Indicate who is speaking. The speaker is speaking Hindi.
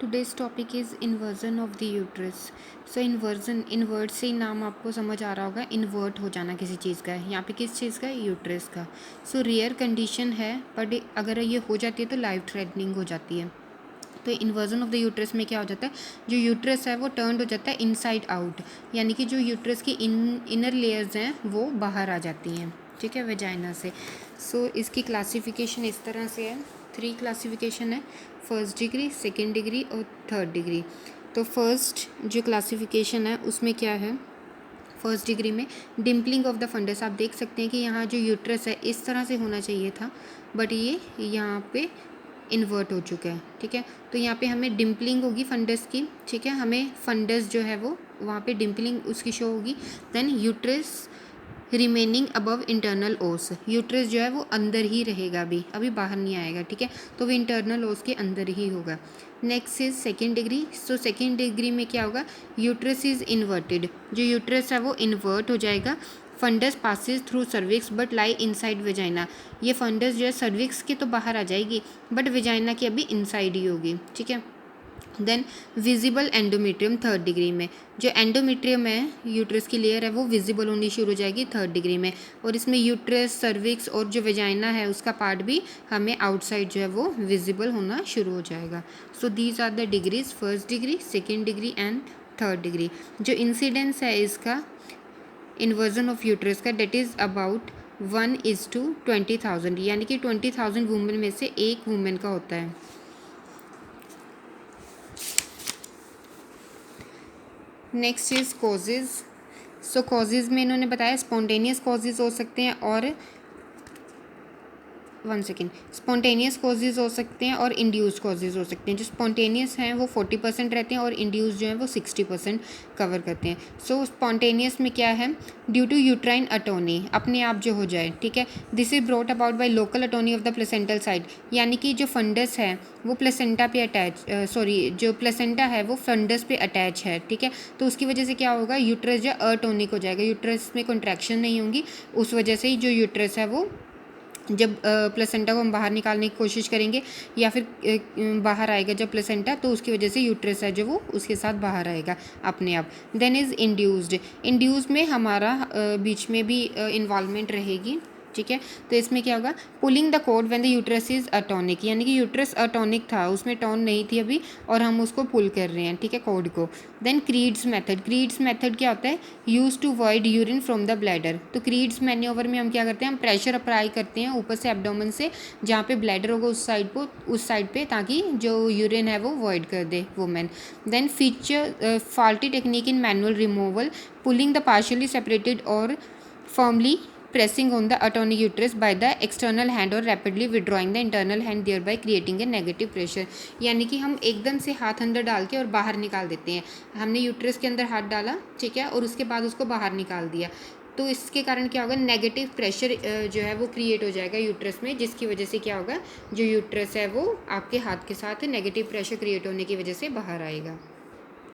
Speaker 1: Today's topic is inversion of the uterus. So inversion, invert से ही नाम आपको समझ आ रहा होगा, इन्वर्ट हो जाना किसी चीज़ का है। यहाँ पे किस चीज़ का है? यूट्रस का। सो रेयर कंडीशन है, बट अगर ये हो जाती है तो लाइफ थ्रेटनिंग हो जाती है। तो इन्वर्जन ऑफ द यूट्रस में क्या हो जाता है, जो यूट्रस है वो टर्न हो जाता है इनसाइड आउट, यानी कि जो यूट्रस की इनर लेयर्स हैं वो बाहर आ जाती हैं, ठीक है, वेजाइना से। सो इसकी क्लासिफिकेशन इस तरह से है, 3 क्लासिफिकेशन है, फर्स्ट डिग्री, सेकेंड डिग्री और थर्ड डिग्री। तो फर्स्ट जो क्लासिफिकेशन है उसमें क्या है, फर्स्ट डिग्री में डिम्पलिंग ऑफ द फंडस। आप देख सकते हैं कि यहाँ जो यूट्रस है इस तरह से होना चाहिए था, बट ये यहाँ पे इन्वर्ट हो चुका है, ठीक है। तो यहाँ पे हमें डिम्पलिंग होगी फंडस की, ठीक है, हमें फंडस जो है वो वहाँ पे डिम्पलिंग उसकी शो होगी। Then uterus remaining above internal os, uterus जो है वो अंदर ही रहेगा, अभी बाहर नहीं आएगा, ठीक है, तो वो इंटरनल ओस के अंदर ही होगा। Next is second degree. So second degree में क्या होगा, यूट्रस इज़ इन्वर्टेड, जो यूट्रस है वो इन्वर्ट हो जाएगा। Fundus passes through cervix but lie inside vagina, ये फंडस जो है सर्विक्स की तो बाहर आ जाएगी, बट वेजाइना की अभी इनसाइड ही होगी, ठीक है। Then visible endometrium third degree में, जो एंडोमेट्रियम है यूट्रस की लेयर है वो विजिबल होनी शुरू हो जाएगी थर्ड डिग्री में, और इसमें यूट्रस, सर्विक्स और जो वेजाइना है उसका पार्ट भी हमें आउटसाइड जो है वो विजिबल होना शुरू हो जाएगा। So these are the degrees, first degree, second degree and third degree. जो इंसिडेंस है इसका इन्वर्जन ऑफ यूट्रस का, डेट इज़ अबाउट 1:20,000, यानी कि 20,000 वुमेन में से एक वुमेन का होता है। Next is causes. So causes में इन्होंने बताया स्पॉन्टेनियस कॉजेज़ हो सकते हैं और स्पॉन्टेनियस कॉजेज़ हो सकते हैं और इंड्यूस कॉजेज़ हो सकते हैं। जो स्पॉन्टेनियस हैं वो 40% रहते हैं और इंड्यूस जो हैं वो 60% कवर करते हैं। सो स्पॉन्टेनियस में क्या है, ड्यू टू यूट्राइन अटोनी, अपने आप जो हो जाए, ठीक है। This is brought about by local atony of the placental side, यानी कि जो फंडस है वो प्लेसेंटा पे जो प्लेसेंटा है वो फंडस पे अटैच है, ठीक है। तो उसकी वजह से क्या होगा, यूट्रस जो अटोनिक हो जाएगा, यूट्रस में कॉन्ट्रैक्शन नहीं होंगी, उस वजह से ही जो यूट्रस है वो जब प्लेसेंटा को हम बाहर निकालने की कोशिश करेंगे या फिर बाहर आएगा जब प्लेसेंटा, तो उसकी वजह से यूट्रस है जो वो उसके साथ बाहर आएगा अपने आप। Then is induced. इंड्यूस में हमारा बीच में भी इन्वॉल्वमेंट रहेगी, ठीक है। तो इसमें क्या होगा, pulling the cord when the uterus is atonic, यानी कि यूट्रस अटोनिक था, उसमें टोन नहीं थी अभी और हम उसको पुल कर रहे हैं, ठीक है, कोड को। Then Crede's method. Crede's method क्या होता है, use to void urine from the bladder. तो क्रीड्स मैन्योवर में हम क्या करते हैं, हम प्रेशर अप्लाई करते हैं ऊपर से एब्डोमेन से, जहाँ पे ब्लैडर होगा उस साइड पे, ताकि जो यूरिन है वो वॉइड कर दे वुमेन। Then feature faulty technique in manual removal, pulling the partially separated और firmly pressing on the atonic uterus by the external hand or rapidly withdrawing the internal hand, thereby creating a negative pressure। यानी कि हम एकदम से हाथ अंदर डाल के और बाहर निकाल देते हैं, हमने यूट्रस के अंदर हाथ डाला, ठीक है, और उसके बाद उसको बाहर निकाल दिया, तो इसके कारण क्या होगा, नेगेटिव प्रेशर जो है वो क्रिएट हो जाएगा यूट्रस में, जिसकी वजह से क्या होगा, जो यूट्रस है वो आपके हाथ के साथ नेगेटिव प्रेशर क्रिएट होने की वजह से बाहर आएगा।